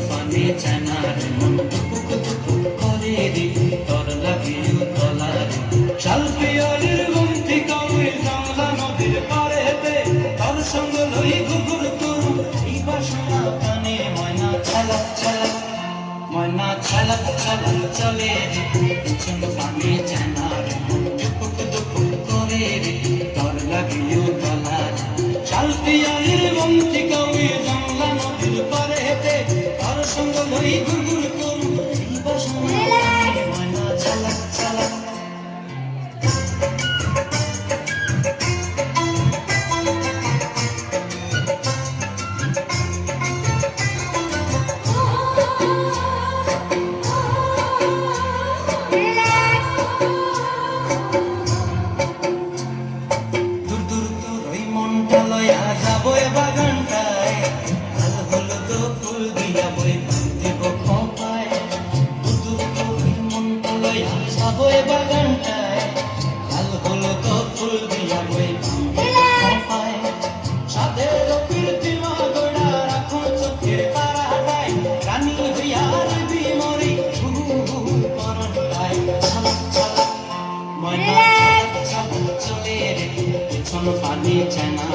পানে জানার মন করে রে তোর লাগিও তলার শাল পিয়ারের গুমতি কবে জানলা নদীর পারেতে তোর সঙ্গ লই ঘুঘুর করু এই বাসনা কানে ময়না ছালা ছালা ময়না ছালা ছালা চলে রে পিছন পানে জানার মন করে রে তোর লাগিও তলার শাল পিয়ারের গুমতি কবে জানলা নদীর পারেতে তোর সঙ্গ লই ঘুঘুর করু এই বাসনা কানে ময়না ছালা ছালা পানি চানা